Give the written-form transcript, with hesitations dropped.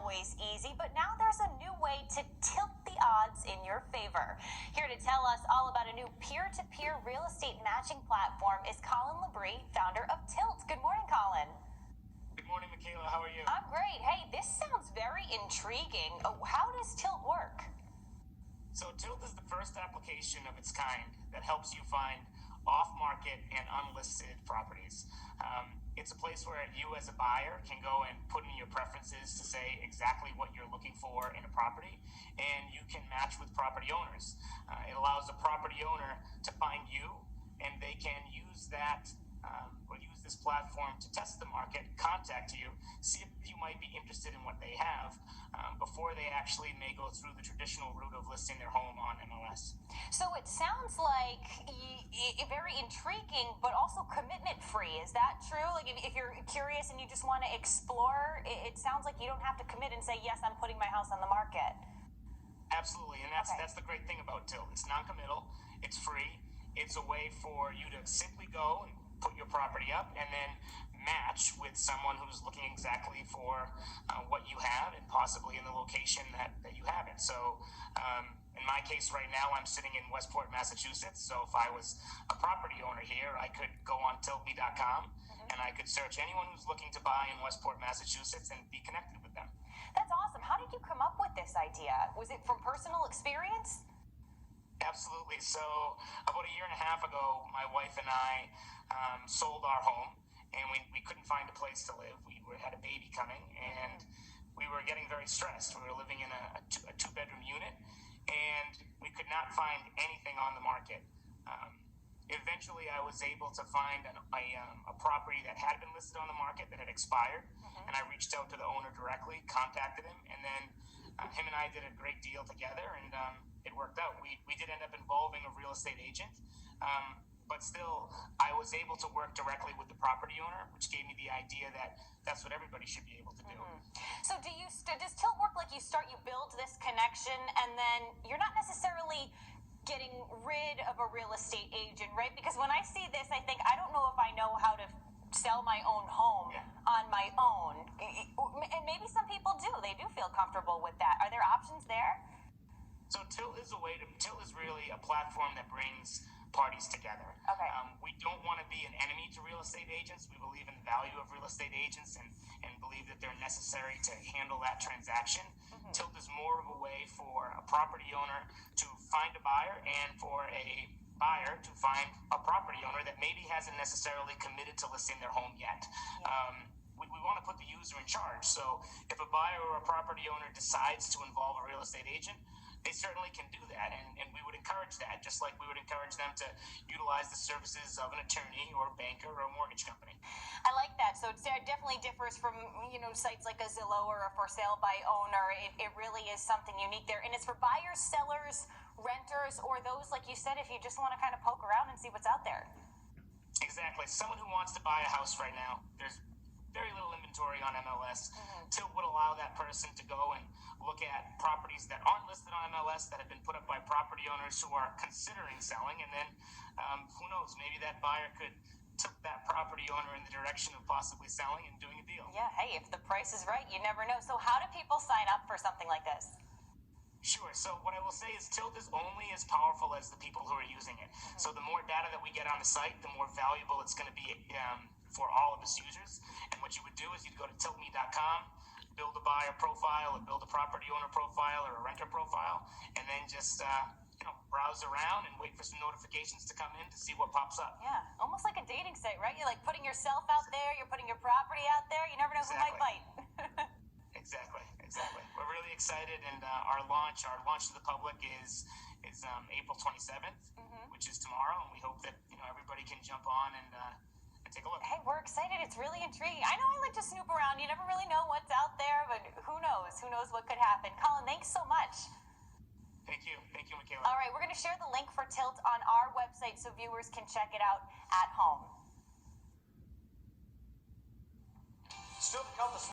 always easy, but now there's a new way to tilt the odds in your favor. Here to tell us all about a new peer-to-peer real estate matching platform is Colin Labrie, founder of Tilt. Good morning, Colin. Good morning, Michaela. How are you? I'm great. Hey, this sounds very intriguing. How does Tilt work? So Tilt is the first application of its kind that helps you find off-market and unlisted properties. It's a place where you as a buyer can go and put in your preferences to say exactly what you're looking for in a property, and you can match with property owners. It allows a property owner to find you, and they can use that or use this platform to test the market, contact you, see if you might be interested in what they have before they actually may go through the traditional route of listing their home on MLS. So it sounds like very intriguing, but also commitment free. Is that true? Like if you're curious and you just want to explore, it sounds like you don't have to commit and say, yes, I'm putting my house on the market. Absolutely, and that's the great thing about Tilt. It's non-committal, it's free, it's a way for you to simply go and put your property up and then match with someone who's looking exactly for what you have and possibly in the location that you have it. So in my case right now, I'm sitting in Westport, Massachusetts. So if I was a property owner here, I could go on tiltme.com and I could search anyone who's looking to buy in Westport, Massachusetts and be connected with them. That's awesome. How did you come up with this idea? Was it from personal experience? Absolutely. So about a year and a half ago, my wife and I sold our home, and we couldn't find a place to live. We had a baby coming, and we were getting very stressed. We were living in a two-bedroom unit, and we could not find anything on the market. Eventually, I was able to find a property that had been listed on the market that had expired, and I reached out to the owner directly, contacted him, and then him and I did a great deal together, and it worked out. We did end up involving a real estate agent, but still, I was able to work directly with the property owner, which gave me the idea that that's what everybody should be able to do. So does Tilt work like you build this connection, and then you're not necessarily getting rid of a real estate agent, right? Because when I see this, I think, I don't know if I know how to sell my own home on my own. And maybe some people do. They do feel comfortable with that. Are there options there? So Tilt is really a platform that brings parties together. Okay. We don't want to be an enemy to real estate agents. We believe in the value of real estate agents and believe that they're necessary to handle that transaction. Tilt is more of a way for a property owner to find a buyer and for a buyer to find a property owner that maybe hasn't necessarily committed to listing their home yet. We want to put the user in charge. So if a buyer or a property owner decides to involve a real estate agent, they certainly can do that, and we would encourage that, just like we would encourage them to utilize the services of an attorney or a banker or a mortgage company. I like that. So it definitely differs from sites like a Zillow or a for sale by owner. It really is something unique there, and it's for buyers, sellers, renters, or those, like you said, if you just want to kind of poke around and see what's out there. Exactly. Someone who wants to buy a house right now, there's very little inventory on MLS. Tilt would allow that person to go and look at properties that aren't listed on MLS that have been put up by property owners who are considering selling, and then who knows, maybe that buyer could tilt that property owner in the direction of possibly selling and doing a deal. Yeah, hey, if the price is right, you never know. So how do people sign up for something like this? Sure. So what I will say is Tilt is only as powerful as the people who are using it. So the more data that we get on the site, the more valuable it's going to be for all of its users. And what you would do is you'd go to tiltme.com, build a buyer profile, or build a property owner profile, or a renter profile, and then just browse around and wait for some notifications to come in to see what pops up. Yeah, almost like a dating site, right? You're like putting yourself out there, you're putting your property out there. You never know who might bite. Exactly. We're really excited, and our launch to the public is April 27th, which is tomorrow, and we hope that everybody can jump on and take a look. Hey, we're excited. It's really intriguing. I know I like to snoop around. You never really know what's out there, but who knows? Who knows what could happen? Colin, thanks so much. Thank you, Michaela. All right, we're going to share the link for Tilt on our website so viewers can check it out at home. Still to come this